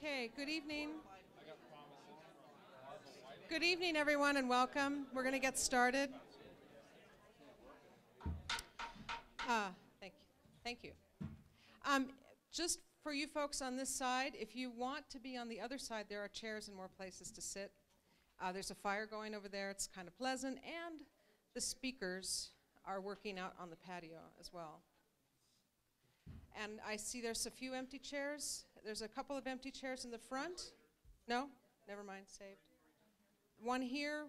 Okay, good evening. Good evening, everyone, and welcome. We're going to get started. Thank you. Just for you folks on this side, if you want to be on the other side, there are chairs and more places to sit. There's a fire going over there. It's kind of pleasant, and the speakers are working out on the patio as well. And I see there's a few empty chairs. There's a couple of empty chairs in the front. No? Never mind, saved. One here.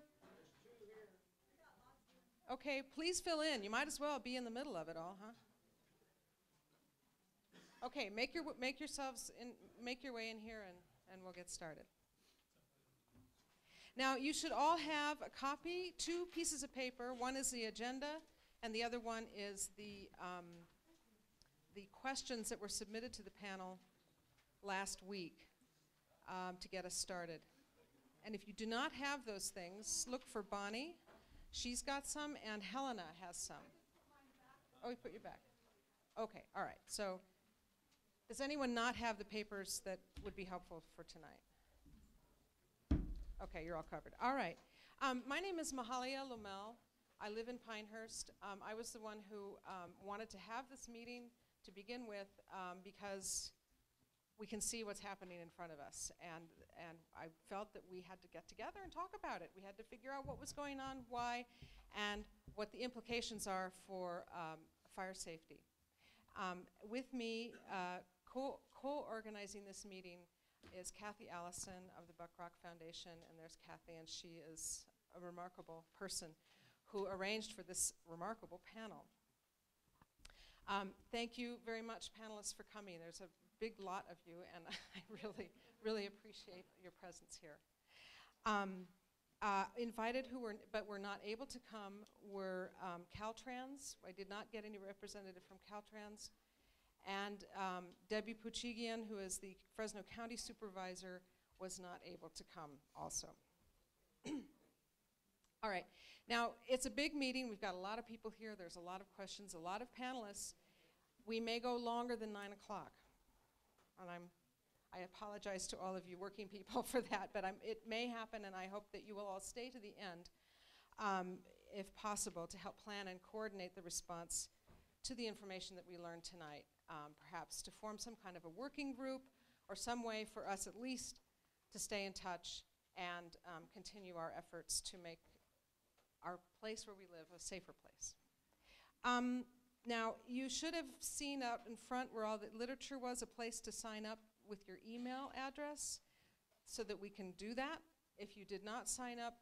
Okay, please fill in. You might as well be in the middle of it all, huh? Okay, make your way in here and we'll get started. Now, you should all have a copy, 2 pieces of paper. One is the agenda, and the other one is the questions that were submitted to the panel last week to get us started. And if you do not have those things, look for Bonnie. She's got some, and Helena has some. Oh, you put your back. Okay, all right. So does anyone not have the papers that would be helpful for tonight? Okay, you're all covered. All right. My name is Mahalia Lomel. I live in Pinehurst. I was the one who wanted to have this meeting to begin with because we can see what's happening in front of us. And I felt that we had to get together and talk about it. We had to figure out what was going on, why, and what the implications are for fire safety. With me, co-organizing this meeting is Kathy Allison of the Buck Rock Foundation, and there's Kathy, and she is a remarkable person who arranged for this remarkable panel. Thank you very much, panelists, for coming. There's a big lot of you, and I really appreciate your presence here. Invited but were not able to come were Caltrans. I did not get any representative from Caltrans. And Debbie Puchigian, who is the Fresno County Supervisor, was not able to come also. All right. Now, it's a big meeting. We've got a lot of people here. There's a lot of questions, a lot of panelists. We may go longer than 9 o'clock. And I apologize to all of you working people for that, but it may happen, and I hope that you will all stay to the end, if possible, to help plan and coordinate the response to the information that we learned tonight. Perhaps to form some kind of a working group or some way for us at least to stay in touch and continue our efforts to make our place where we live a safer place. Now, you should have seen out in front where all the literature was, a place to sign up with your email address so that we can do that. If you did not sign up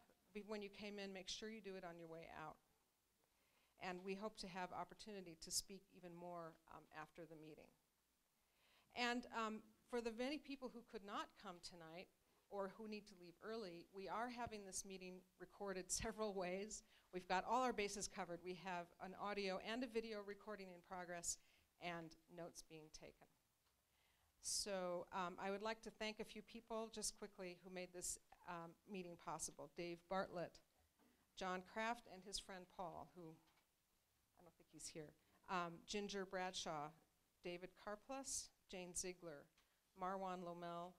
when you came in, make sure you do it on your way out. And we hope to have opportunity to speak even more after the meeting. And for the many people who could not come tonight or who need to leave early, we are having this meeting recorded several ways. We've got all our bases covered. We have an audio and a video recording in progress and notes being taken. So I would like to thank a few people just quickly who made this meeting possible. Dave Bartlett, John Kraft and his friend Paul, who I don't think he's here, Ginger Bradshaw, David Karplus, Jane Ziegler, Marwan Lomel,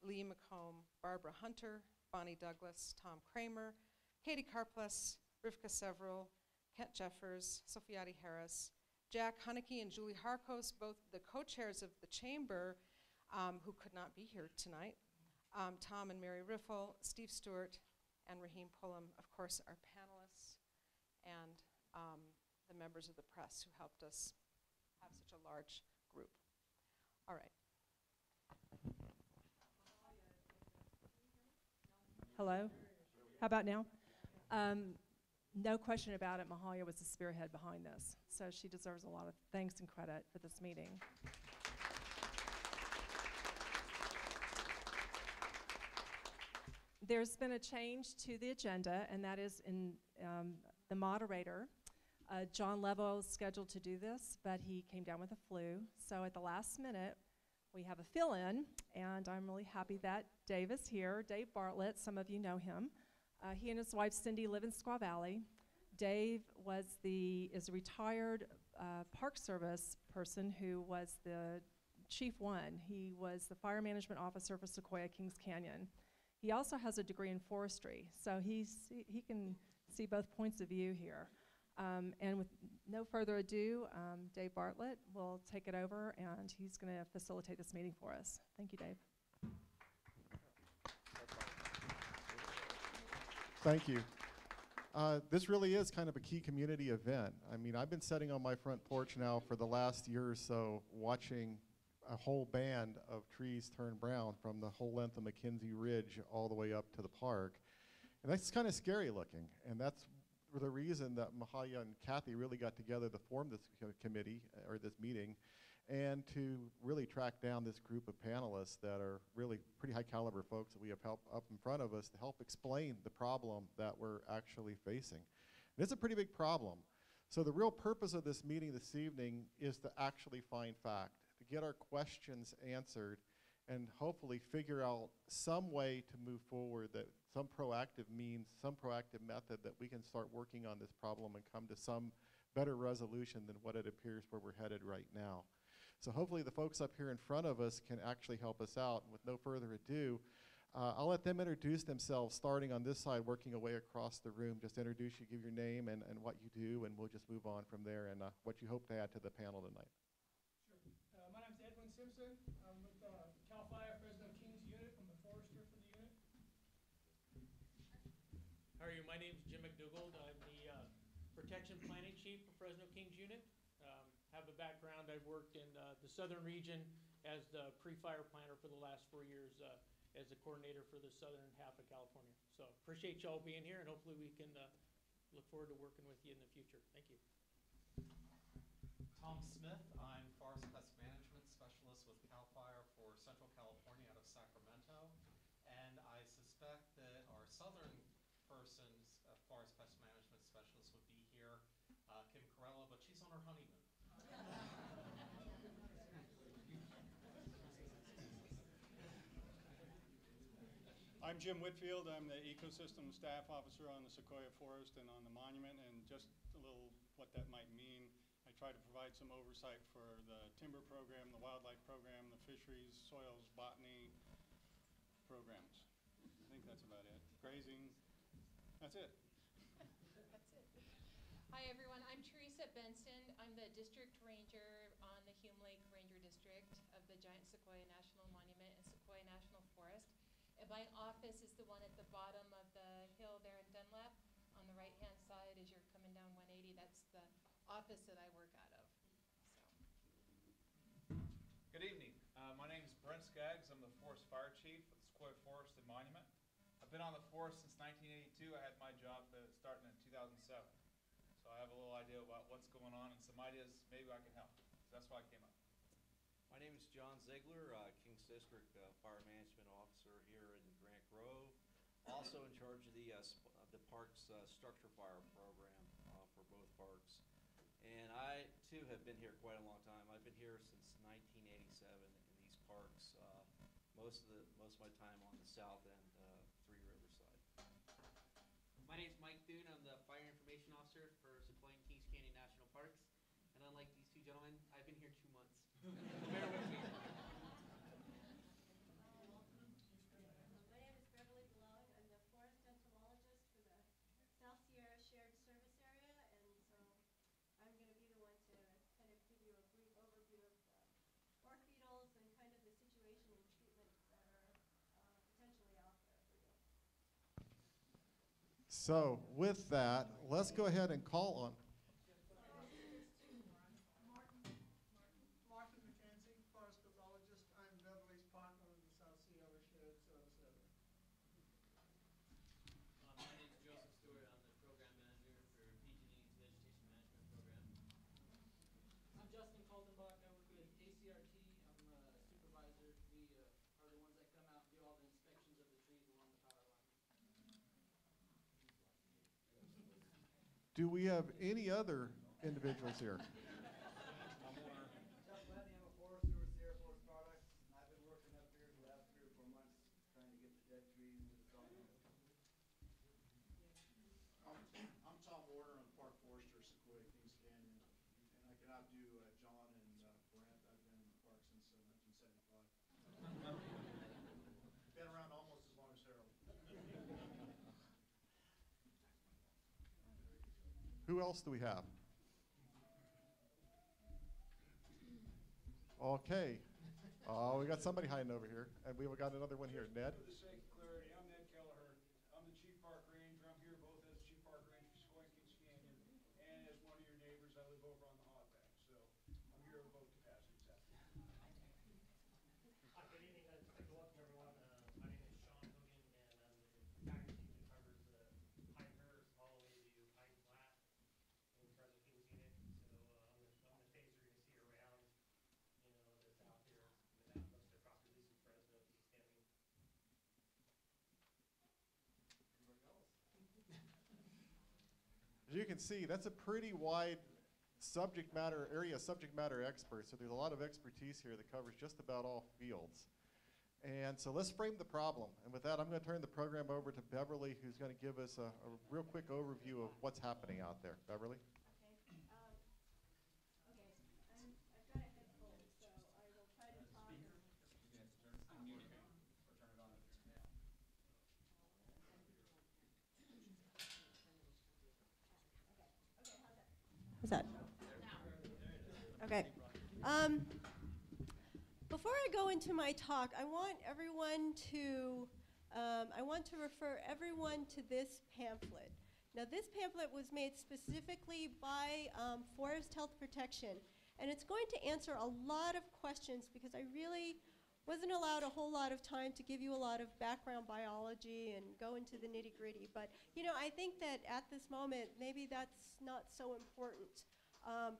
Lee McComb, Barbara Hunter, Bonnie Douglas, Tom Kramer, Katie Karplus, Rivka Several, Kent Jeffers, Sophiati Harris, Jack Hunnicky and Julie Harkos, both the co-chairs of the chamber who could not be here tonight, Tom and Mary Riffle, Steve Stewart, and Raheem Pullum, of course, our panelists, and the members of the press who helped us have such a large group. All right. Hello? How about now? No question about it, Mahalia was the spearhead behind this, so she deserves a lot of thanks and credit for this meeting. There's been a change to the agenda, and that is in the moderator. John Levo is scheduled to do this, but he came down with a flu, so at the last minute, we have a fill-in, and I'm really happy that Dave is here. Dave Bartlett, some of you know him. He and his wife Cindy live in Squaw Valley. Dave is a retired Park Service person who was the Chief 1. He was the fire management officer for Sequoia Kings Canyon. He also has a degree in forestry, so he can see both points of view here. And with no further ado, Dave Bartlett will take it over, and he's going to facilitate this meeting for us. Thank you, Dave. Thank you. This really is kind of a key community event. I mean, I've been sitting on my front porch now for the last year or so watching a whole band of trees turn brown from the whole length of MacKenzie Ridge all the way up to the park. And that's kind of scary looking. And that's the reason that Mahaya and Kathy really got together to form this committee, or this meeting, and to really track down this group of panelists that are really pretty high caliber folks that we have helped up in front of us to help explain the problem that we're actually facing. And it's a pretty big problem. So the real purpose of this meeting this evening is to actually find fact, to get our questions answered, and hopefully figure out some way to move forward, that some proactive means, some proactive method that we can start working on this problem and come to some better resolution than what it appears where we're headed right now. So hopefully the folks up here in front of us can actually help us out. And with no further ado, I'll let them introduce themselves, starting on this side, working away across the room. Just introduce you, give your name and what you do, and we'll just move on from there, and what you hope to add to the panel tonight. Sure. My name's Edwin Simpson. I'm with CAL FIRE Fresno Kings unit. I'm the forester for the unit. How are you? My name's Jim McDougald. I'm the Protection Planning Chief for Fresno Kings unit. Have a background. I've worked in the southern region as the pre-fire planner for the last 4 years as the coordinator for the southern half of California. So appreciate y'all being here, and hopefully we can look forward to working with you in the future. Thank you. Tom Smith. I'm Forest Pest Management Specialist with CAL FIRE for Central California out of Sacramento. And I suspect that our southern person's Forest Pest Management Specialist would be here, Kim Corella, but she's on her honeymoon. I'm Jim Whitfield. I'm the Ecosystem Staff Officer on the Sequoia Forest and on the monument, and just a little what that might mean. I try to provide some oversight for the timber program, the wildlife program, the fisheries, soils, botany programs. I think that's about it. Grazing, that's it. That's it. Hi everyone, I'm Teresa Benson. I'm the District Ranger on the Hume Lake Ranger District of the Giant Sequoia National Monument and Sequoia National Forest. And my office is the one at the bottom of the hill there in Dunlap. On the right-hand side as you're coming down 180, that's the office that I work out of. So. Good evening. My name is Brent Skaggs. I'm the Forest Fire Chief with the Sequoia Forest and Monument. I've been on the force since 1982. I had my job starting in 2007. So I have a little idea about what's going on and some ideas maybe I can help. So that's why I came up. My name is John Ziegler, Kings District Fire Management Officer here in Grant Grove. Also in charge of the park's structure fire program for both parks. And I, too, have been here quite a long time. I've been here since 1987 in these parks. Most of my time on the south end, Three Rivers side. My name is Mike Thune. I'm the Fire Information Officer for Sequoia and Kings Canyon National Parks. And unlike these two gentlemen, I've been here 2 months. Bear with me. My name is Beverly Bulaon. I'm the forest entomologist for the South Sierra Shared Service Area, and so I'm going to be the one to kind of give you a brief overview of the bark beetles and kind of the situation and treatment that are potentially out there for you. So with that, let's go ahead and call on. Do we have any other individuals here? I'm Gletne. I'm a forester with Sierra Forest Products. I've been working up here for the last 3 or 4 months trying to get the dead trees into the sawmill. I'm Tom Warner. I'm park forester at Sequoia Kings Canyon, and I can outdo John and Brent. I've been in the park since Who else do we have? Okay. Oh, we got somebody hiding over here. And we've got another one here. Ned? For the sake of clarity, I'm Ned Kelleher. I'm the Chief Park Ranger. I'm here both as Chief Park Ranger for Sequoia and Kings Canyon and as one of your neighbors. I live over on the Hogback. So I'm here in both capacities. Hi, good evening. Welcome, everyone. My name is Shawn, and I'm the battalion chief that covers Pinehurst all the way to Pine Flat in Fresno Kings unit. So I'm the face you're going to see around, that's out there most across at least in Fresno, if he's standing. As you can see, that's a pretty wide subject matter expert. So there's a lot of expertise here that covers just about all fields. And so let's frame the problem. And with that, I'm going to turn the program over to Beverly, who's going to give us a real quick overview of what's happening out there. Beverly? I've got a head cold, so I will try to talk. How's that? Okay. Before I go into my talk, I want to refer everyone to this pamphlet. Now, this pamphlet was made specifically by Forest Health Protection, and it's going to answer a lot of questions because I really wasn't allowed a whole lot of time to give you a lot of background biology and go into the nitty-gritty. But, I think that at this moment, maybe that's not so important.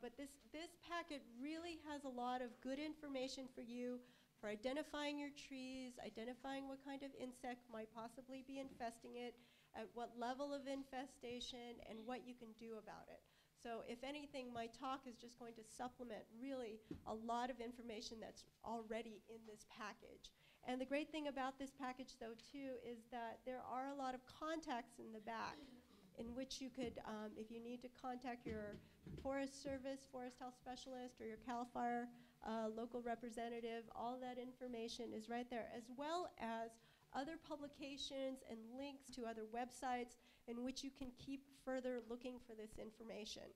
But this packet really has a lot of good information for you for identifying your trees, identifying what kind of insect might possibly be infesting it, at what level of infestation, and what you can do about it. So if anything, my talk is just going to supplement really a lot of information that's already in this package. And the great thing about this package, though, too, is that there are a lot of contacts in the back in which you could, if you need to contact your Forest Service, Forest Health Specialist, or your CAL FIRE local representative, all that information is right there, as well as other publications and links to other websites in which you can keep further looking for this information.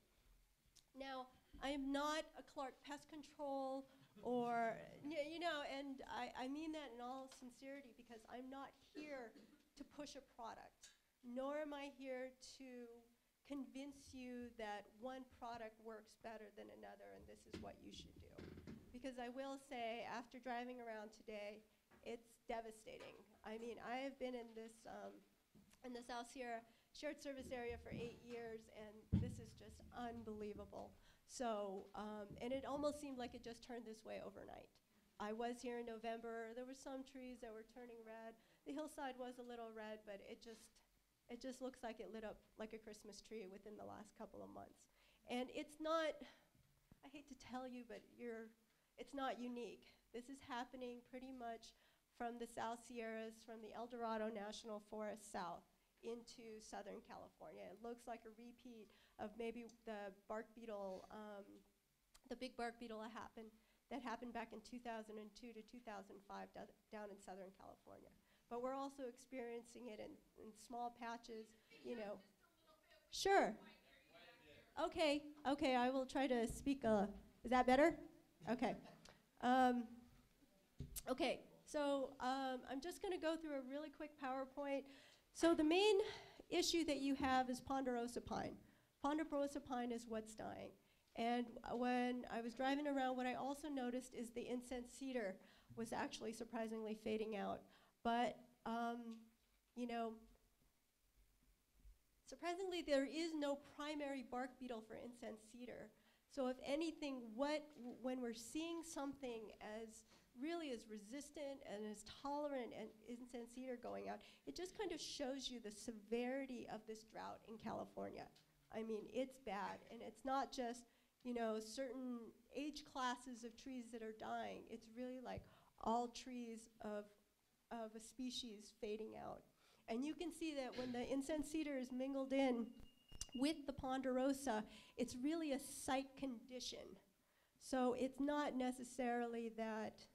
Now, I am not a Clark Pest Control or, and I mean that in all sincerity because I'm not here to push a product, nor am I here to convince you that one product works better than another and this is what you should do. Because I will say, after driving around today, it's devastating. I mean, I have been in the South Sierra Shared Service Area for 8 years, and this is just unbelievable. So, and it almost seemed like it just turned this way overnight. I was here in November. There were some trees that were turning red. The hillside was a little red, but it just looks like it lit up like a Christmas tree within the last couple of months. And it's not, I hate to tell you, but it's not unique. This is happening pretty much from the South Sierras, from the El Dorado National Forest south into Southern California. It looks like a repeat of maybe the bark beetle, the big bark beetle that happened back in 2002 to 2005 down in Southern California. But we're also experiencing it in small patches, Sure. Okay, I will try to speak, is that better? Okay. Okay, so I'm just gonna go through a really quick PowerPoint. So the main issue that you have is ponderosa pine. Ponderosa pine is what's dying. And when I was driving around, what I also noticed is the incense cedar was actually surprisingly fading out. But, surprisingly, there is no primary bark beetle for incense cedar. So if anything, when we're seeing something as really as resistant and as tolerant as incense cedar going out, it just kind of shows you the severity of this drought in California. I mean, it's bad, and it's not just, certain age classes of trees that are dying. It's really like all trees of a species fading out. And you can see that when the incense cedar is mingled in with the ponderosa, it's really a site condition. So it's not necessarily that,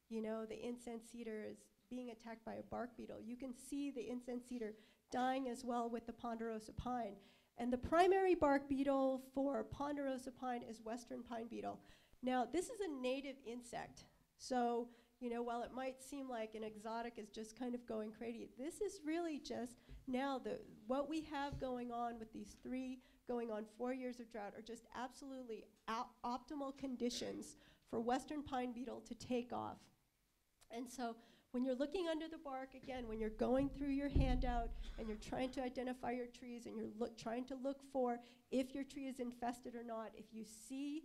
the incense cedar is being attacked by a bark beetle. You can see the incense cedar dying as well with the ponderosa pine. And the primary bark beetle for ponderosa pine is western pine beetle. Now, this is a native insect. So, you know, while it might seem like an exotic is just kind of going crazy, this is really just now what we have going on with these 3 going on 4 years of drought are just absolutely optimal conditions for western pine beetle to take off. And so when you're looking under the bark, again, when you're going through your handout and you're trying to identify your trees and you're trying to look for if your tree is infested or not, if you see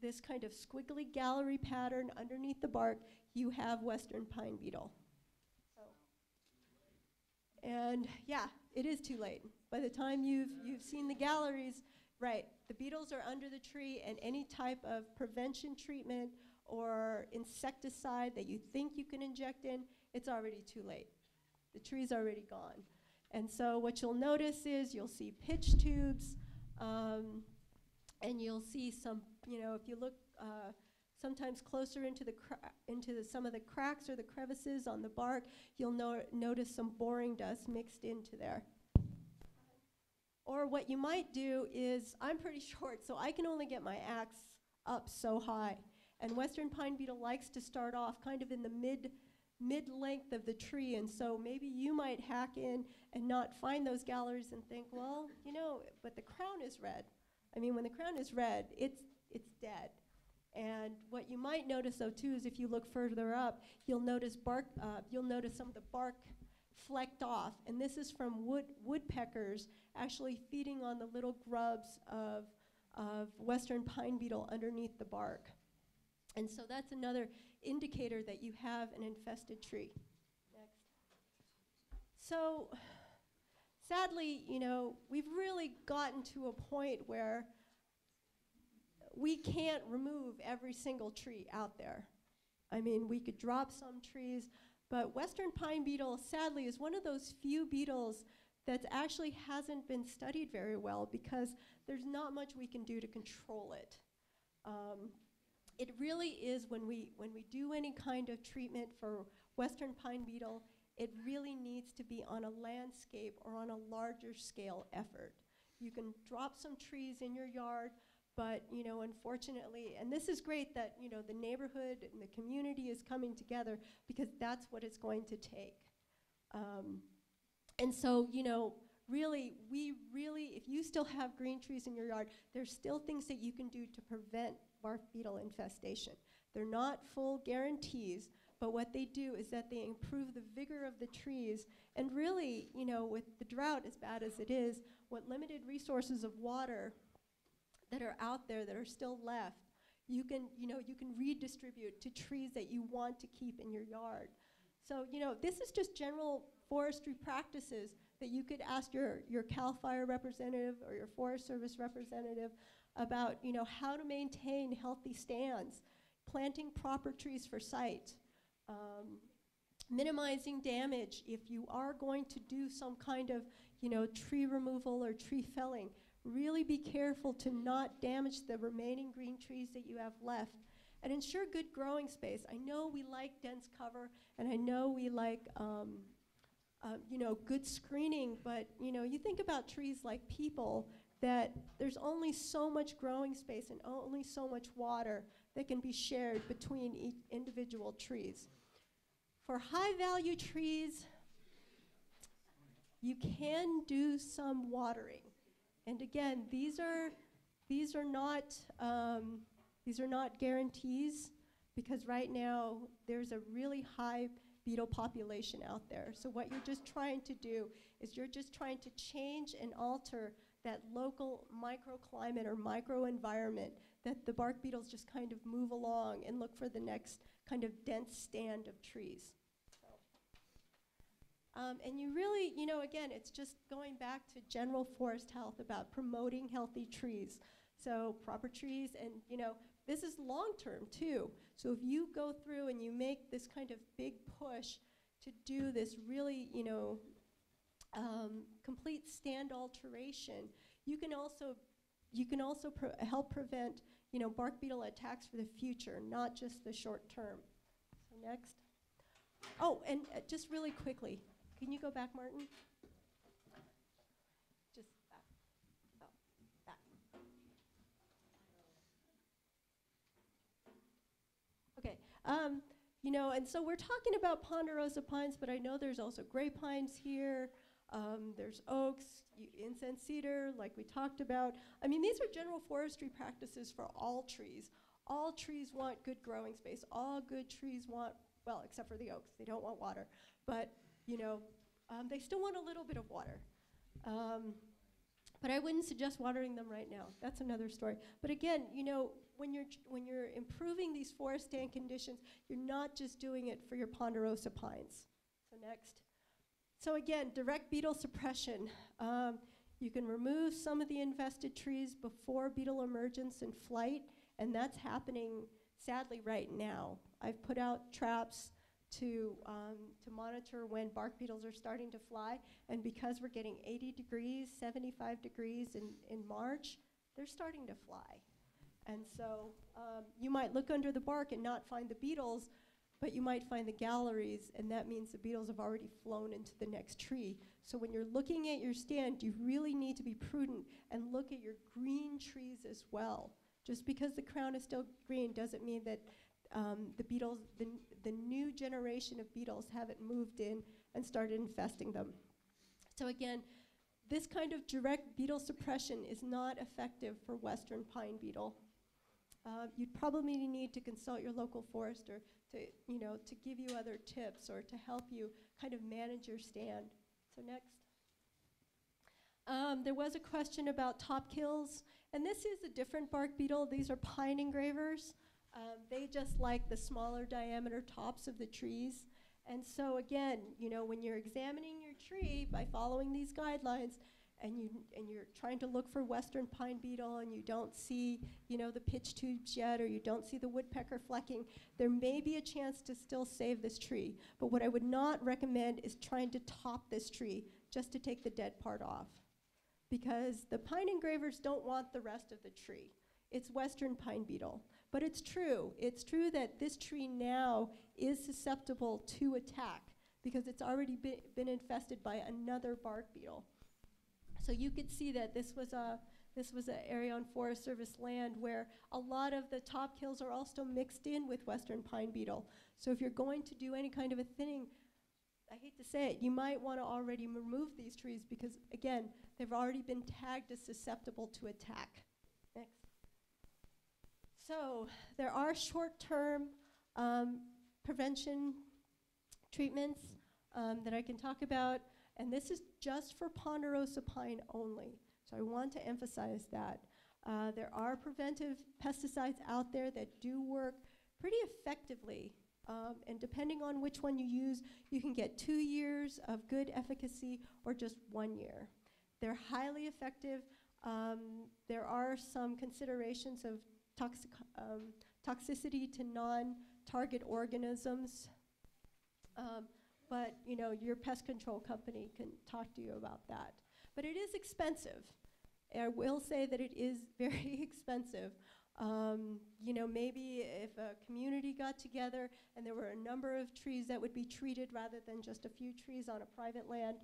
this kind of squiggly gallery pattern underneath the bark, you have western pine beetle. So, and yeah, it is too late. By the time you've seen the galleries, right, the beetles are under the tree, and any type of prevention treatment or insecticide that you think you can inject in, it's already too late. The tree's already gone. And so what you'll notice is you'll see pitch tubes, and you'll see some, you know, if you look sometimes closer into some of the cracks or the crevices on the bark, you'll notice some boring dust mixed into there. Or what you might do is, I'm pretty short, so I can only get my axe up so high. And western pine beetle likes to start off kind of in the mid-length of the tree, and so maybe you might hack in and not find those galleries and think, well, you know, but the crown is red. I mean, when the crown is red, it's dead. And what you might notice, though, too, is if you look further up, you'll notice some of the bark flecked off, and this is from woodpeckers actually feeding on the little grubs of western pine beetle underneath the bark. And so that's another indicator that you have an infested tree. Next. So sadly, you know, we've really gotten to a point where we can't remove every single tree out there. I mean, we could drop some trees, but western pine beetle, sadly, is one of those few beetles that actually hasn't been studied very well because there's not much we can do to control it. It really is when we do any kind of treatment for western pine beetle, it really needs to be on a landscape or on a larger scale effort. You can drop some trees in your yard, but, you know, unfortunately, and this is great that, you know, the neighborhood and the community is coming together because that's what it's going to take. And so, you know, really, if you still have green trees in your yard, there's still things that you can do to prevent bark beetle infestation. They're not full guarantees, but what they do is that they improve the vigor of the trees. And really, you know, with the drought as bad as it is, what limited resources of water that are out there that are still left, you can redistribute to trees that you want to keep in your yard. So, you know, this is just general forestry practices that you could ask your CAL FIRE representative or your Forest Service representative about, you know, how to maintain healthy stands, planting proper trees for site, minimizing damage if you are going to do some kind of, you know, tree removal or tree felling. Really be careful to not damage the remaining green trees that you have left, and ensure good growing space. I know we like dense cover, and I know we like you know, good screening, but, you know, you think about trees like people, that there's only so much growing space and only so much water that can be shared between each individual trees. For high value trees, you can do some watering. And again, these are not guarantees, because right now there's a really high beetle population out there. So what you're just trying to do is you're just trying to change and alter that local microclimate or microenvironment that the bark beetles just kind of move along and look for the next kind of dense stand of trees. And you really, you know, again, it's just going back to general forest health about promoting healthy trees. So proper trees, and, you know, this is long-term too. So if you go through and you make this kind of big push to do this really, you know, complete stand alteration, you can also help prevent, you know, bark beetle attacks for the future, not just the short term. So next. Oh, and just really quickly, can you go back, Martin? Just back. Oh. You know, and so we're talking about ponderosa pines, but I know there's also gray pines here. There's oaks, incense cedar, like we talked about. I mean, these are general forestry practices for all trees. All trees want good growing space. All good trees want, well, except for the oaks, they don't want water. But, you know, they still want a little bit of water. But I wouldn't suggest watering them right now. That's another story. But again, you know, when you're improving these forest stand conditions, you're not just doing it for your ponderosa pines. So next. So again, direct beetle suppression. You can remove some of the infested trees before beetle emergence and flight, and that's happening sadly right now. I've put out traps to monitor when bark beetles are starting to fly, and because we're getting 80 degrees, 75 degrees in March, they're starting to fly. And so you might look under the bark and not find the beetles, but you might find the galleries, and that means the beetles have already flown into the next tree. So when you're looking at your stand, you really need to be prudent and look at your green trees as well. Just because the crown is still green doesn't mean that the beetles, the new generation of beetles haven't moved in and started infesting them. So again, this kind of direct beetle suppression is not effective for western pine beetle. You'd probably need to consult your local forester to, you know, to give you other tips or to help you kind of manage your stand. So next. There was a question about top kills, and this is a different bark beetle. These are pine engravers. They just like the smaller diameter tops of the trees. And so again, you know, when you're examining your tree by following these guidelines, and you're trying to look for western pine beetle and you don't see, you know, the pitch tubes yet, or you don't see the woodpecker flecking, there may be a chance to still save this tree. But what I would not recommend is trying to top this tree just to take the dead part off, because the pine engravers don't want the rest of the tree. It's western pine beetle. But it's true that this tree now is susceptible to attack because it's already been infested by another bark beetle. So you could see that this was an area on Forest Service land where a lot of the top kills are also mixed in with western pine beetle. So if you're going to do any kind of a thinning, I hate to say it, you might want to already remove these trees because, again, they've already been tagged as susceptible to attack. Next. So there are short-term prevention treatments that I can talk about, and this is just for ponderosa pine only. So I want to emphasize that. There are preventive pesticides out there that do work pretty effectively, and depending on which one you use, you can get 2 years of good efficacy or just 1 year. They're highly effective. There are some considerations of toxicity to non-target organisms, but you know, your pest control company can talk to you about that. But it is expensive. I will say that it is very expensive. You know, maybe if a community got together and there were a number of trees that would be treated rather than just a few trees on a private land,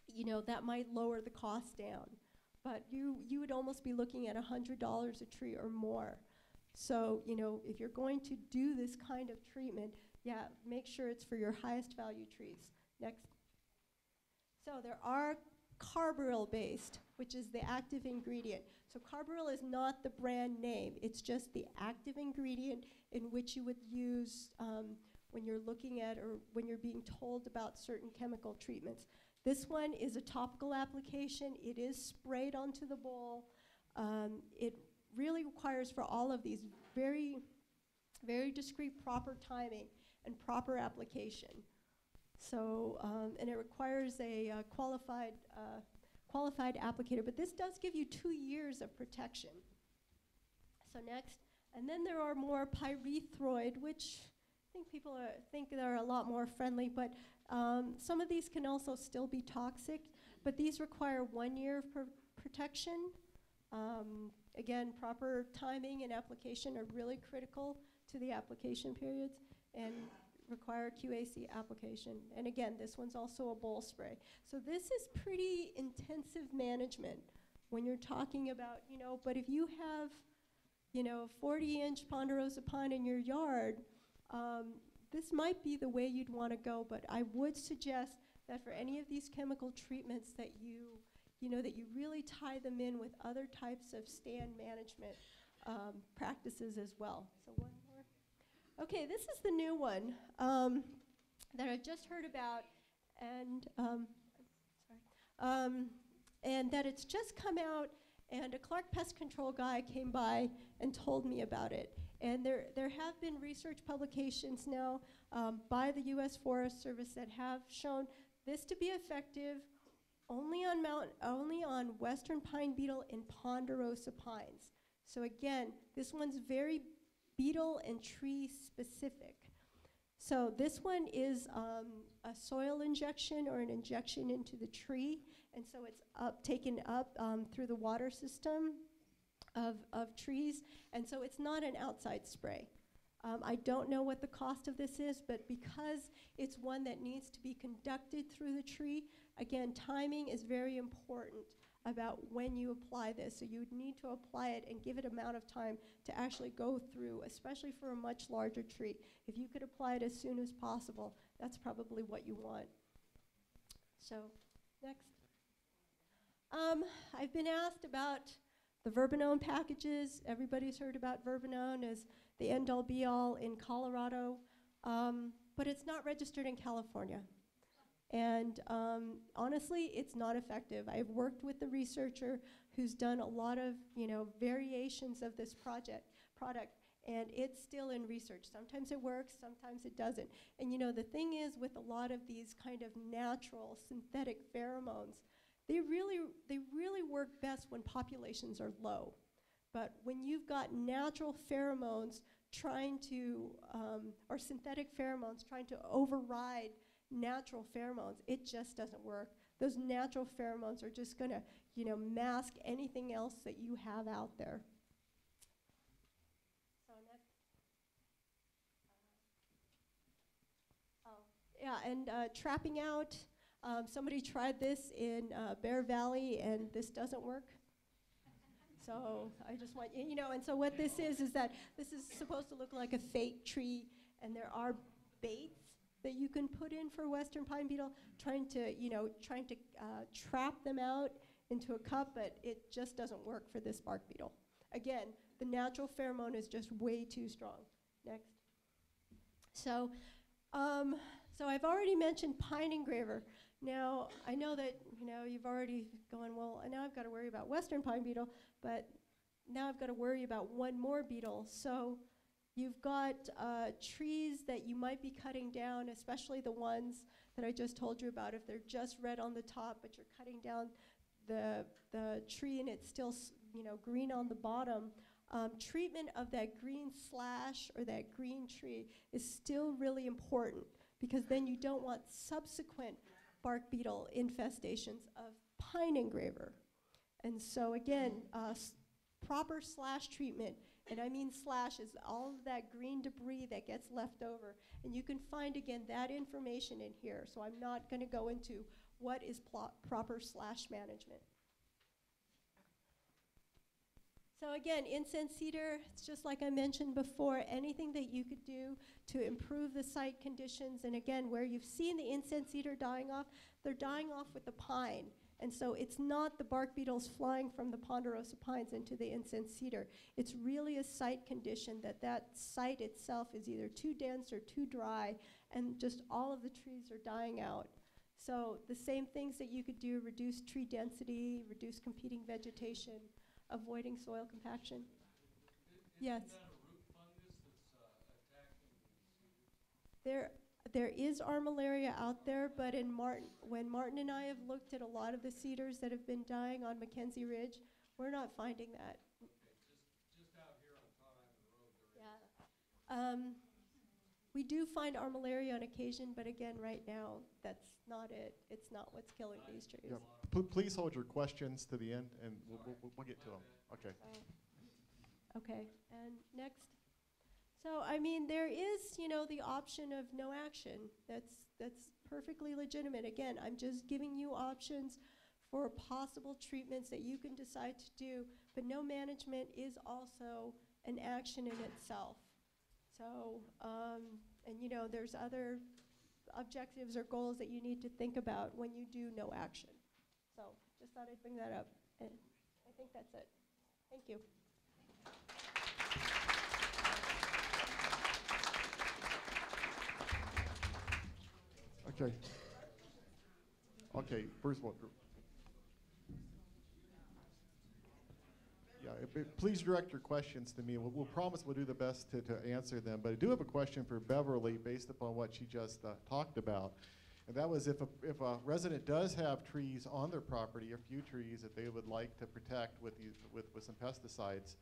you know, that might lower the cost down. But you would almost be looking at $100 a tree or more. So, you know, if you're going to do this kind of treatment, yeah, make sure it's for your highest value trees. Next. So there are carbaryl based, which is the active ingredient. So carbaryl is not the brand name, it's just the active ingredient in which you would use when you're looking at or when you're being told about certain chemical treatments. This one is a topical application. It is sprayed onto the bowl. It really requires for all of these very, very discreet proper timing and proper application. So, and it requires a qualified applicator, but this does give you 2 years of protection. So next, and then there are more pyrethroid, which I think people think they're a lot more friendly, but some of these can also still be toxic, but these require 1 year of protection. Again, proper timing and application are really critical to the application periods and require QAC application. And again, this one's also a bowl spray. So this is pretty intensive management when you're talking about, you know, but if you have you know, 40-inch ponderosa pine in your yard, this might be the way you'd want to go, but I would suggest that for any of these chemical treatments that you know, that you really tie them in with other types of stand management practices as well. So one more. Okay, this is the new one that I've just heard about, and and that it's just come out, and a Clark pest control guy came by and told me about it. And there have been research publications now by the U.S. Forest Service that have shown this to be effective only on western pine beetle and ponderosa pines. So again, this one's very beetle and tree specific. So this one is a soil injection or an injection into the tree, and so it's taken up through the water system of trees, and so it's not an outside spray. I don't know what the cost of this is, but because it's one that needs to be conducted through the tree, again, timing is very important about when you apply this. So you would need to apply it and give it amount of time to actually go through, especially for a much larger tree. If you could apply it as soon as possible, that's probably what you want. So, next. I've been asked about the verbenone packages. Everybody's heard about verbenone as the end-all be-all in Colorado, but it's not registered in California. And honestly, it's not effective. I've worked with the researcher who's done a lot of, you know, variations of this product, and it's still in research. Sometimes it works, sometimes it doesn't. And you know, the thing is with a lot of these kind of natural synthetic pheromones, they really work best when populations are low. But when you've got natural pheromones trying to, or synthetic pheromones trying to override natural pheromones, it just doesn't work. Those natural pheromones are just gonna, you know, mask anything else that you have out there. So next. Yeah, and trapping out. Somebody tried this in Bear Valley, and this doesn't work. So I just want you know, and so what this is that this is supposed to look like a fake tree, and there are baits that you can put in for western pine beetle, trying to trap them out into a cup, but it just doesn't work for this bark beetle. Again, the natural pheromone is just way too strong. Next. So, so I've already mentioned pine engraver. Now, I know that, you know, you've already gone, well, now I've got to worry about western pine beetle, but now I've got to worry about one more beetle. So you've got trees that you might be cutting down, especially the ones that I just told you about. If they're just red on the top, but you're cutting down the tree and it's still, you know, green on the bottom, treatment of that green slash or that green tree is still really important, because then you don't want subsequent bark beetle infestations of pine engraver. And so again, proper slash treatment, and I mean slash is all of that green debris that gets left over. And you can find, again, that information in here. So I'm not going to go into what is proper slash management. So again, incense cedar, it's just like I mentioned before, anything that you could do to improve the site conditions. And again, where you've seen the incense cedar dying off, they're dying off with the pine. And so it's not the bark beetles flying from the ponderosa pines into the incense cedar. It's really a site condition that site itself is either too dense or too dry, and just all of the trees are dying out. So the same things that you could do: reduce tree density, reduce competing vegetation, avoiding soil compaction. Yes. Isn't that a root fungus that's attacking cedars? There is armillaria out there, but when Martin and I have looked at a lot of the cedars that have been dying on MacKenzie Ridge, we're not finding that. Okay, just out here on Todd Island Road, there is. We do find armillaria on occasion, but again, right now, that's not it. It's not what's killing these trees. Yeah. Please hold your questions to the end, and we'll get to them. Okay. Okay, and next. So, I mean, there is, you know, the option of no action. That's perfectly legitimate. Again, I'm just giving you options for possible treatments that you can decide to do, but no management is also an action in itself. So, and you know, there's other objectives or goals that you need to think about when you do no action. So, just thought I'd bring that up, and I think that's it. Thank you. Okay. Okay, first of all, yeah, please direct your questions to me. We'll promise we'll do the best to answer them. But I do have a question for Beverly based upon what she just talked about. And that was if a resident does have trees on their property, a few trees that they would like to protect with some pesticides,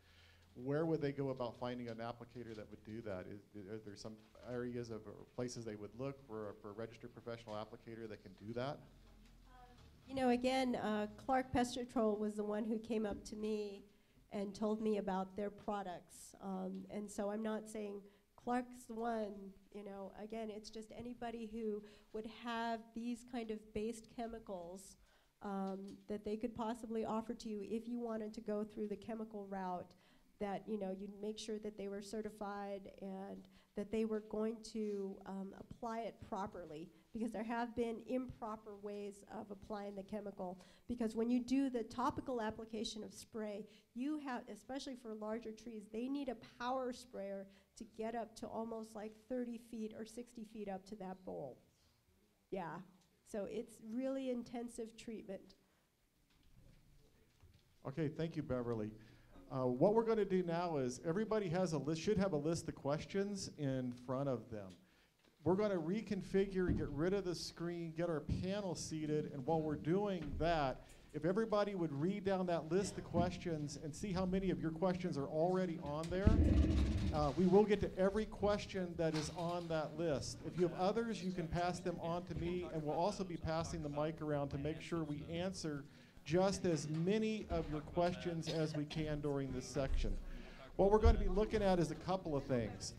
where would they go about finding an applicator that would do that? Are there some areas of or places they would look for a registered professional applicator that can do that? You know, again, Clark Pest Control was the one who came up to me and told me about their products. And so I'm not saying Clark's the one, you know, again, it's just anybody who would have these kind of based chemicals that they could possibly offer to you if you wanted to go through the chemical route, that, you know, you'd make sure that they were certified and that they were going to apply it properly, because there have been improper ways of applying the chemical. Because when you do the topical application of spray, you have, especially for larger trees, they need a power sprayer to get up to almost like 30 feet or 60 feet up to that bowl. Yeah, so it's really intensive treatment. Okay, thank you, Beverly. What we're going to do now is everybody has a list, should have a list of questions in front of them. We're going to reconfigure, get rid of the screen, get our panel seated, and while we're doing that, if everybody would read down that list of questions and see how many of your questions are already on there, we will get to every question that is on that list. If you have others, you can pass them on to me, and we'll also be passing the mic around to make sure we answer just as many of your questions as we can during this section. What we're going to be looking at is a couple of things.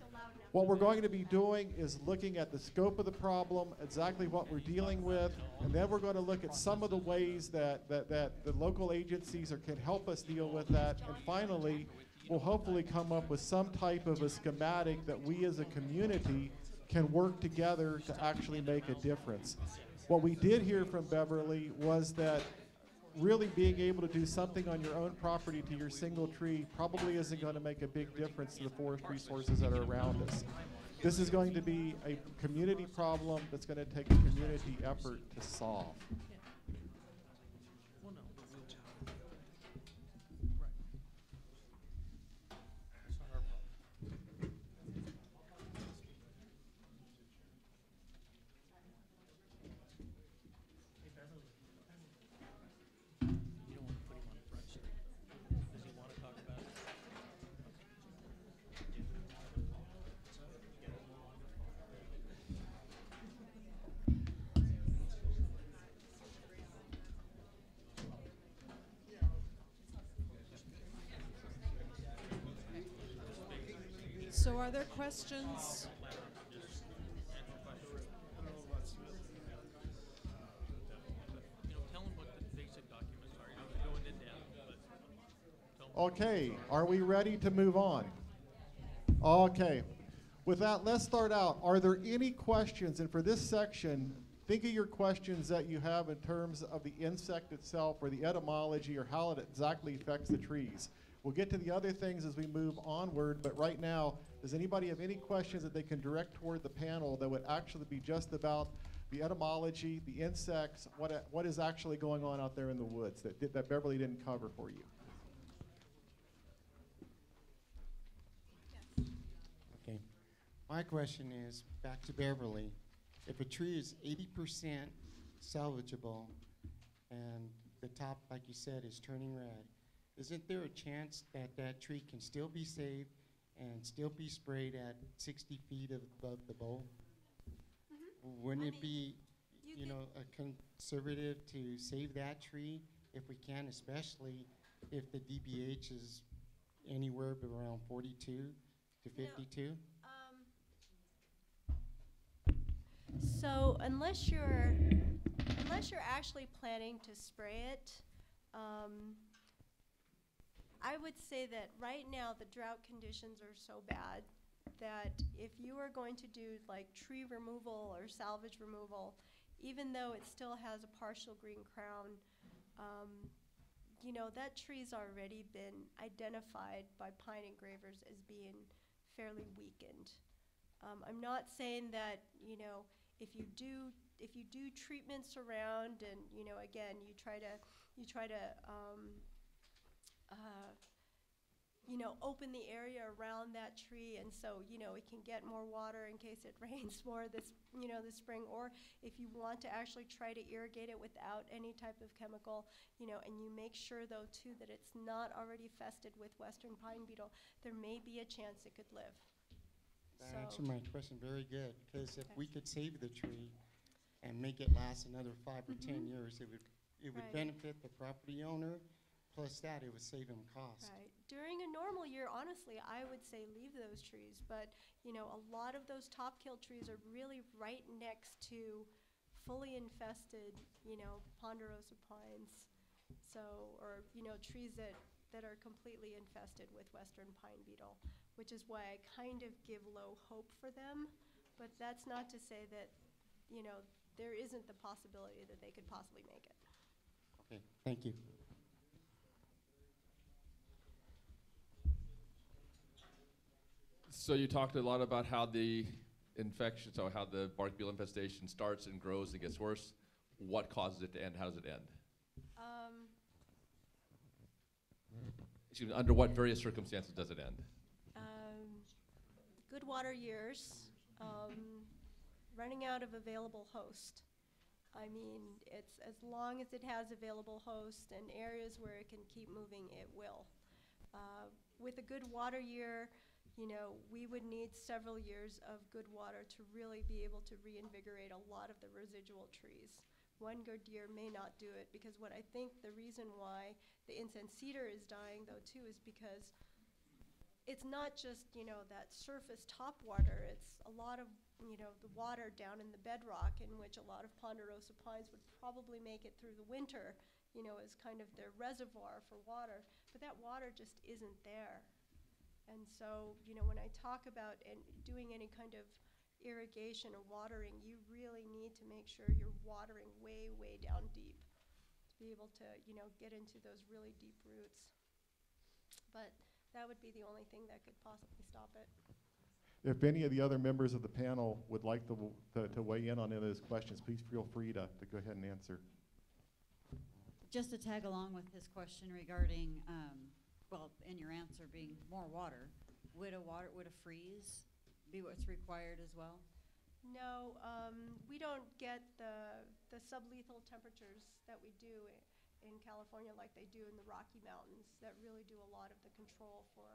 What we're going to be doing is looking at the scope of the problem, exactly what we're dealing with, and then we're going to look at some of the ways that the local agencies can help us deal with that, and finally, we'll hopefully come up with some type of a schematic that we as a community can work together to actually make a difference. What we did hear from Beverly was that really being able to do something on your own property to your single tree probably isn't going to make a big difference to the forest resources that are around us. This is going to be a community problem that's going to take a community effort to solve. So are there questions? Okay, are we ready to move on? Okay, with that, let's start out. Are there any questions? And for this section, think of your questions that you have in terms of the insect itself or the etymology or how it exactly affects the trees. We'll get to the other things as we move onward, but right now, does anybody have any questions that they can direct toward the panel that would actually be just about the etymology, the insects, what is actually going on out there in the woods that Beverly didn't cover for you? Okay. My question is, back to Beverly. If a tree is 80% salvageable and the top, like you said, is turning red, isn't there a chance that that tree can still be saved and still be sprayed at 60 feet above the bowl? Mm-hmm. Wouldn't it be, you know, a conservative to save that tree if we can, especially if the DBH is anywhere around 42 to 52? So unless you're unless you're actually planning to spray it, I would say that right now the drought conditions are so bad that if you are going to do like tree removal or salvage removal, even though it still has a partial green crown, you know, that tree's already been identified by pine engravers as being fairly weakened. I'm not saying that, you know, if you do treatments around and, you know, again, you try to you know, open the area around that tree, and so, you know, it can get more water in case it rains more this, you know, this spring, or if you want to actually try to irrigate it without any type of chemical, you know, and you make sure though too that it's not already infested with western pine beetle, there may be a chance it could live. That So- answered my question very good, because if Okay. we could save the tree and make it last another 5 or 10 years, it would Right. benefit the property owner, plus that it would save him cost. Right. During a normal year, honestly, I would say leave those trees, but, you know, a lot of those top kill trees are really right next to fully infested, you know, ponderosa pines. So, or, you know, trees that are completely infested with western pine beetle, which is why I kind of give low hope for them. But that's not to say that, you know, there isn't the possibility that they could possibly make it. Okay, thank you. So you talked a lot about how the infection, so how the bark beetle infestation starts and grows and gets worse. What causes it to end? How does it end? Excuse me, under what various circumstances does it end? Good water years, running out of available host. I mean, it's as long as it has available host and areas where it can keep moving, it will. With a good water year, you know, we would need several years of good water to really be able to reinvigorate a lot of the residual trees. One good year may not do it, because what I think the reason why the incense cedar is dying though too is because it's not just, you know, that surface top water, it's a lot of, you know, the water down in the bedrock, in which a lot of ponderosa pines would probably make it through the winter, you know, as kind of their reservoir for water, but that water just isn't there. And so, you know, when I talk about doing any kind of irrigation or watering, you really need to make sure you're watering way, way down deep to be able to, you know, get into those really deep roots. But that would be the only thing that could possibly stop it. If any of the other members of the panel would like to weigh in on any of those questions, please feel free to go ahead and answer. Just to tag along with his question regarding, well, in your answer being more water, would a freeze be what's required as well? No, we don't get the sublethal temperatures that we do in California like they do in the Rocky Mountains that really do a lot of the control for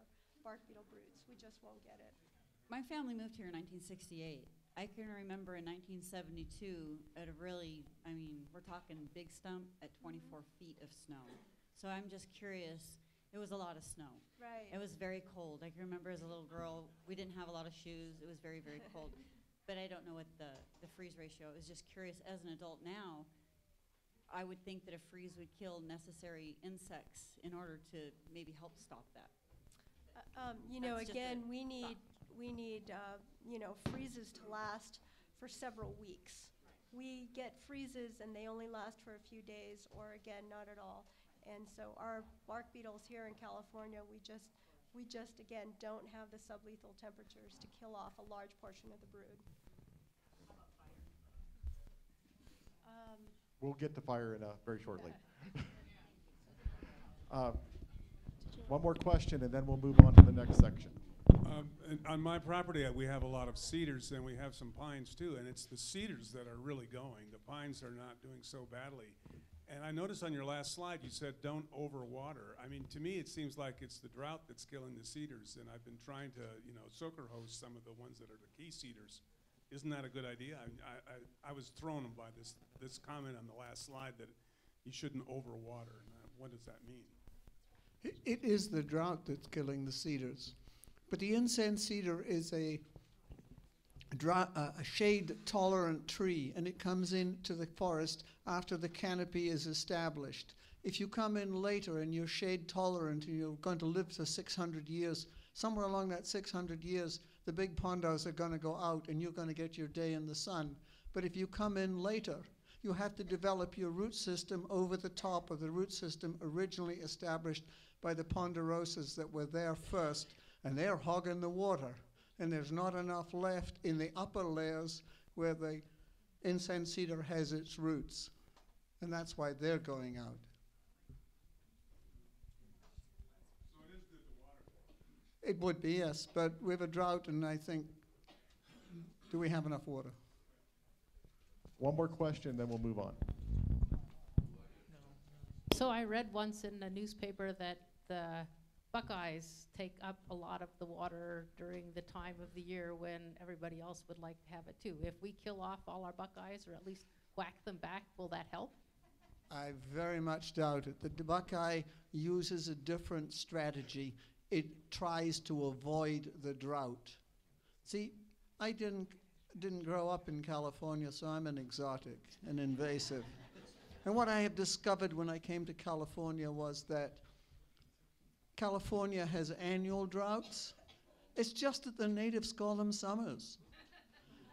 bark beetle broods. We just won't get it. My family moved here in 1968. I can remember in 1972 at a really, I mean, we're talking big stump at 24 feet of snow. So I'm just curious. It was a lot of snow. Right. It was very cold. I can remember as a little girl, we didn't have a lot of shoes. It was very, very cold. But I don't know what the freeze ratio is. Just curious, as an adult now, I would think that a freeze would kill necessary insects in order to maybe help stop that. You know, That's just again, a we need you know, freezes to last for several weeks. We get freezes and they only last for a few days, or again, not at all. And so our bark beetles here in California, we just again don't have the sublethal temperatures to kill off a large portion of the brood. We'll get to fire very shortly. One more question, and then we'll move on to the next section. And on my property, we have a lot of cedars, and we have some pines too, and it's the cedars that are really going. The pines are not doing so badly. And I noticed on your last slide, you said don't overwater. I mean, to me, it seems like it's the drought that's killing the cedars, and I've been trying to, you know, soaker hose some of the ones that are the key cedars. Isn't that a good idea? I was thrown by this comment on the last slide that you shouldn't overwater. What does that mean? It is the drought that's killing the cedars. But the incense cedar is a a shade-tolerant tree, and it comes into the forest after the canopy is established. If you come in later and you're shade-tolerant and you're going to live for 600 years, somewhere along that 600 years, the big pondos are going to go out and you're going to get your day in the sun. But if you come in later, you have to develop your root system over the top of the root system originally established by the ponderosas that were there first, and they're hogging the water. And there's not enough left in the upper layers where the incense cedar has its roots. And that's why they're going out. So it is good to water for. It would be, yes, but we have a drought, and I think, do we have enough water? One more question, then we'll move on. So I read once in the newspaper that the buckeyes take up a lot of the water during the time of the year when everybody else would like to have it too. If we kill off all our buckeyes, or at least whack them back, will that help? I very much doubt it. The buckeye uses a different strategy. It tries to avoid the drought. See, I didn't grow up in California, so I'm an exotic, an invasive. And what I have discovered when I came to California was that California has annual droughts. It's just that the natives call them summers.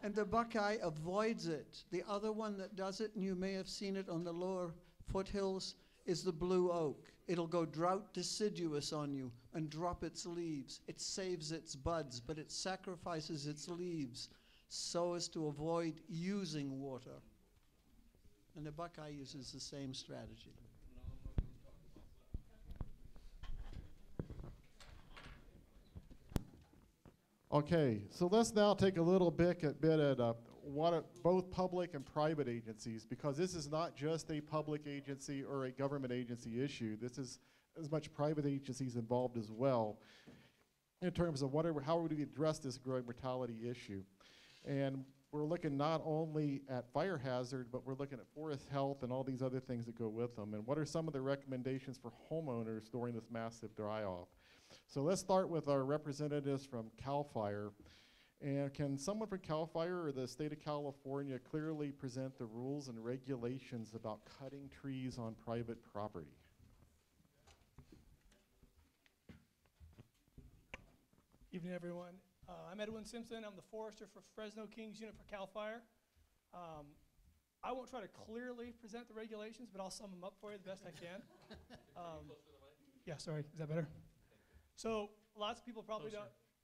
And the buckeye avoids it. The other one that does it, and you may have seen it on the lower foothills, is the blue oak. It'll go drought deciduous on you and drop its leaves. It saves its buds, but it sacrifices its leaves so as to avoid using water. And the buckeye uses the same strategy. Okay, so let's now take a little bit at both public and private agencies, because this is not just a public agency or a government agency issue. This is as much private agencies involved as well in terms of how would we address this growing mortality issue. And we're looking not only at fire hazard, but we're looking at forest health and all these other things that go with them. And what are some of the recommendations for homeowners during this massive dry-off? So let's start with our representatives from CAL FIRE. And can someone from CAL FIRE or the state of California clearly present the rules and regulations about cutting trees on private property? Evening, everyone. I'm Edwin Simpson. I'm the forester for Fresno Kings Unit for CAL FIRE. I won't try to clearly present the regulations, but I'll sum them up for you the best I can. Yeah, sorry. Is that better? So lots of people probably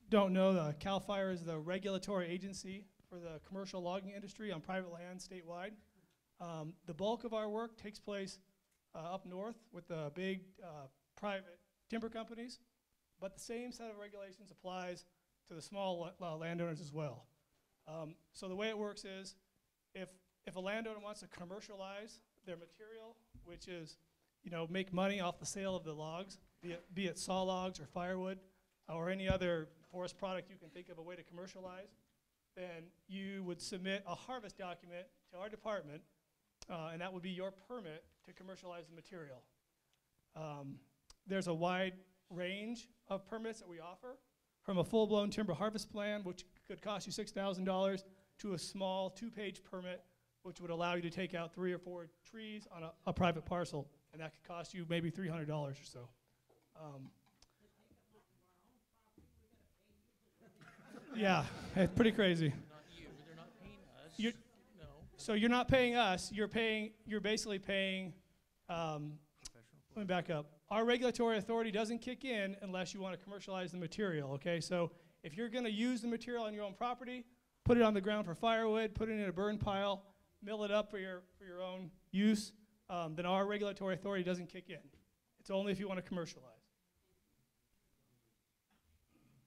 don't know that CAL FIRE is the regulatory agency for the commercial logging industry on private land statewide. The bulk of our work takes place up north with the big private timber companies, but the same set of regulations applies to the small landowners as well. So the way it works is if a landowner wants to commercialize their material, which is make money off the sale of the logs, be it saw logs or firewood or any other forest product you can think of a way to commercialize, then you would submit a harvest document to our department, and that would be your permit to commercialize the material. There's a wide range of permits that we offer, from a full-blown timber harvest plan, which could cost you $6,000, to a small 2-page permit, which would allow you to take out 3 or 4 trees on a private parcel, and that could cost you maybe $300 or so. Yeah, it's pretty crazy. Not you. They're not paying us. No. So you're not paying us. You're basically paying. Let me back up. Our regulatory authority doesn't kick in unless you want to commercialize the material. Okay, so if you're going to use the material on your own property, put it on the ground for firewood, put it in a burn pile, mill it up for your own use, then our regulatory authority doesn't kick in. It's only if you want to commercialize.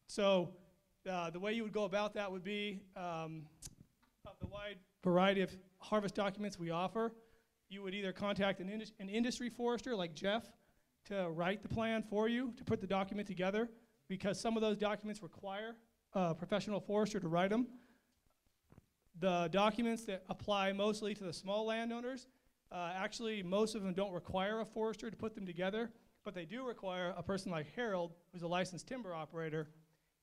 So the way you would go about that would be of the wide variety of harvest documents we offer, you would either contact an industry forester like Jeff to write the plan for you, to put the document together, because some of those documents require a professional forester to write them. The documents that apply mostly to the small landowners, actually most of them don't require a forester to put them together, but they do require a person like Harold, who's a licensed timber operator.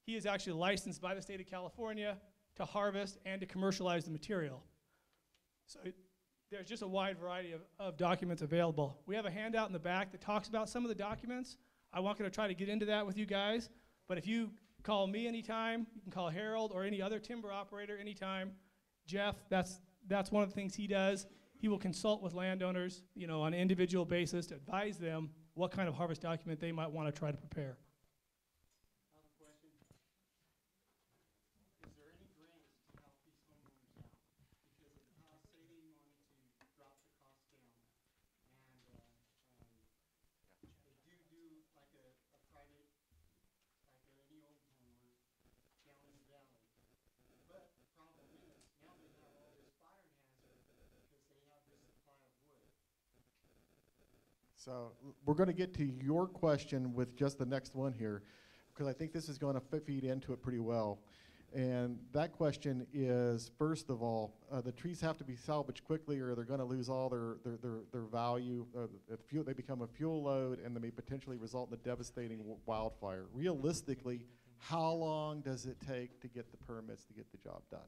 He is actually licensed by the state of California to harvest and to commercialize the material. So there's just a wide variety of documents available. We have a handout in the back that talks about some of the documents. I'm not going to try to get into that with you guys, but if you call me anytime, you can call Harold or any other timber operator anytime. Jeff, that's one of the things he does. He will consult with landowners, on an individual basis to advise them what kind of harvest document they might want to try to prepare. So we're going to get to your question with just the next one here, because I think this is going to feed into it pretty well. And that question is, first of all, the trees have to be salvaged quickly or they're going to lose all their value. They become a fuel load and they may potentially result in a devastating wildfire. Realistically, how long does it take to get the permits to get the job done?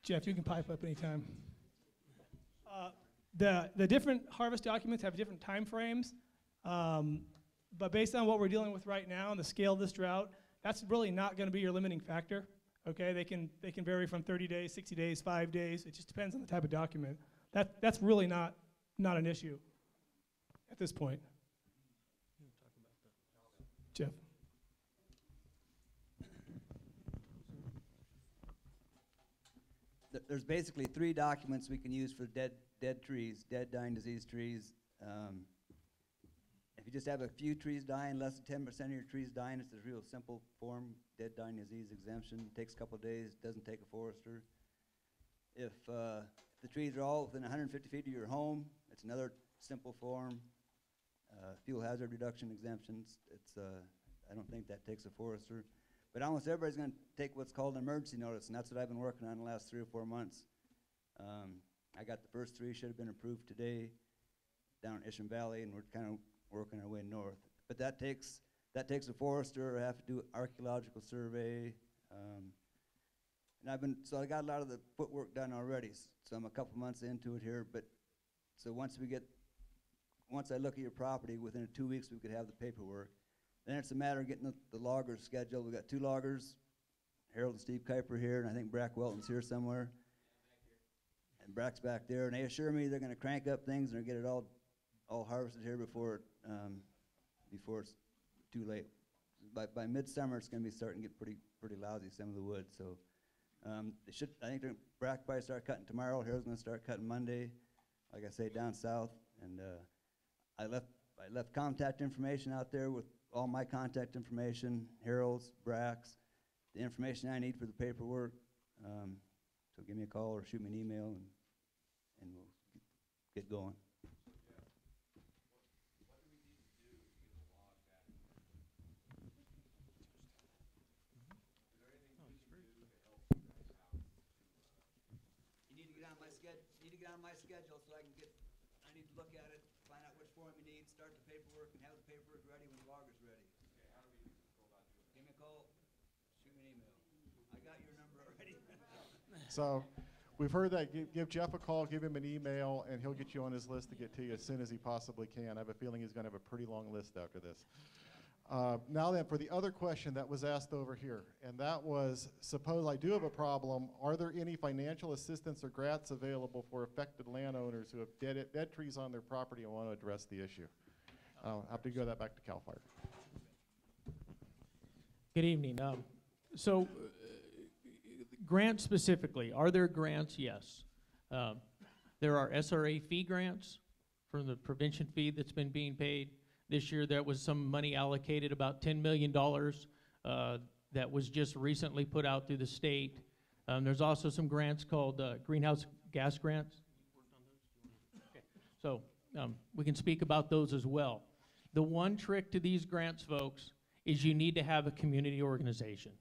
Jeff, you can pipe up anytime. The different harvest documents have different time frames, but based on what we're dealing with right now and the scale of this drought, that's really not going to be your limiting factor. Okay, they can vary from 30 days, 60 days, 5 days. It just depends on the type of document. That's really not an issue at this point. Jeff. There's basically 3 documents we can use for dead trees, dead, dying, diseased trees. If you just have a few trees dying, less than 10% of your trees dying, it's a real simple form, dead, dying, disease exemption. Takes a couple of days, doesn't take a forester. If the trees are all within 150 feet of your home, it's another simple form. Fuel hazard reduction exemptions, I don't think that takes a forester. But almost everybody's going to take what's called an emergency notice, and that's what I've been working on the last 3 or 4 months. I got the first 3, should have been approved today down in Isham Valley, and we're kind of working our way north. But that takes a forester, or have to do archaeological survey. And I got a lot of the footwork done already, so I'm a couple months into it here. But so once I look at your property, within 2 weeks we could have the paperwork. Then it's a matter of getting the loggers scheduled. We got 2 loggers, Harold and Steve Kuiper here, and I think Brack Welton's here somewhere. And Brack's back there, and they assure me they're going to crank up things and get it all harvested here before it's too late. By midsummer, it's going to be starting to get pretty lousy, some of the wood. So I think Brack probably start cutting tomorrow. Harold's going to start cutting Monday, like I say, down south. And I left contact information out there with all my contact information, Harold's, Brack's, the information I need for the paperwork. So give me a call or shoot me an email, and we'll get going. You need to get on my schedule so I need to look at it, find out which form you need, start the paperwork, and have the paperwork ready when the logger's ready. Okay, how do we go about doing that? Give me a call, shoot me an email. I got your number already. So we've heard that. Give Jeff a call, give him an email, and he'll get you on his list to get to you as soon as he possibly can. I have a feeling he's going to have a pretty long list after this. Now then, for the other question that was asked over here, and that was, suppose I do have a problem, are there any financial assistance or grants available for affected landowners who have dead trees on their property and want to address the issue? I'll have to go that back to CAL FIRE. Good evening. Grants specifically, are there grants? Yes. There are SRA fee grants from the prevention fee that's been being paid. This year there was some money allocated, about $10 million, that was just recently put out through the state. There's also some grants called greenhouse gas grants. Okay. So we can speak about those as well. The one trick to these grants, folks, is you need to have a community organization.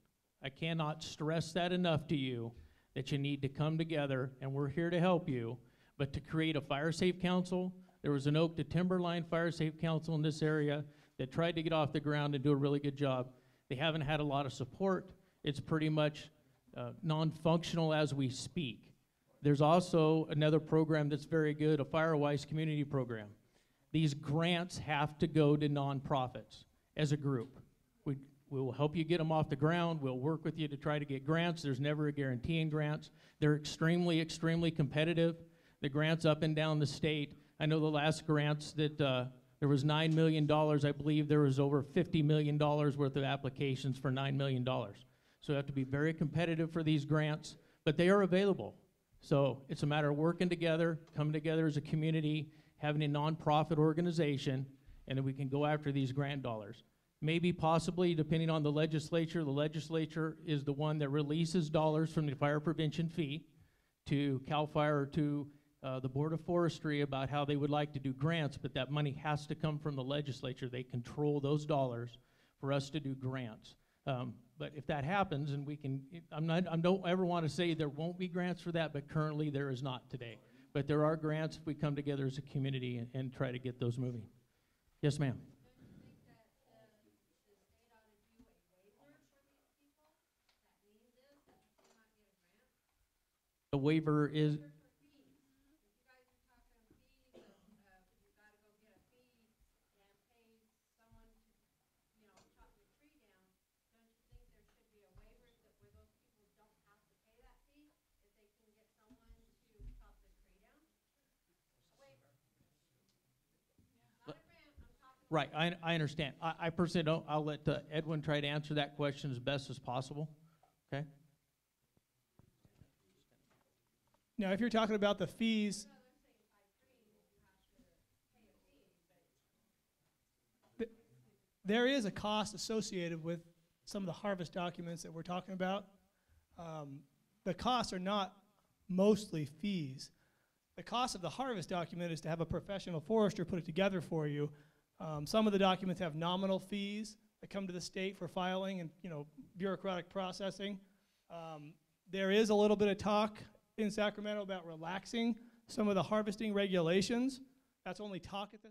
I cannot stress that enough to you, that you need to come together, and we're here to help you, but to create a fire safe council. There was an Oak to Timberline Fire Safe Council in this area that tried to get off the ground and do a really good job. They haven't had a lot of support. It's pretty much non-functional as we speak. There's also another program that's very good, a Firewise community program. These grants have to go to nonprofits as a group. We will help you get them off the ground. We'll work with you to try to get grants. There's never a guarantee in grants. They're extremely, extremely competitive. The grants up and down the state, I know the last grants that there was $9 million. I believe there was over $50 million worth of applications for $9 million. So you have to be very competitive for these grants, but they are available. So it's a matter of working together, coming together as a community, having a nonprofit organization, and then we can go after these grant dollars. Maybe possibly, depending on the legislature is the one that releases dollars from the fire prevention fee to CAL FIRE or to the Board of Forestry about how they would like to do grants, but that money has to come from the legislature. They control those dollars for us to do grants. But if that happens, and we can, I don't ever want to say there won't be grants for that, but currently there is not today. But there are grants if we come together as a community and try to get those moving. Yes, ma'am. The waiver is. Right, I understand. I personally don't. I'll let Edwin try to answer that question as best as possible. Okay. Now, if you're talking about the fees, there is a cost associated with some of the harvest documents that we're talking about. The costs are not mostly fees. The cost of the harvest document is to have a professional forester put it together for you. Some of the documents have nominal fees that come to the state for filing and bureaucratic processing. There is a little bit of talk in Sacramento about relaxing some of the harvesting regulations. That's only talk at this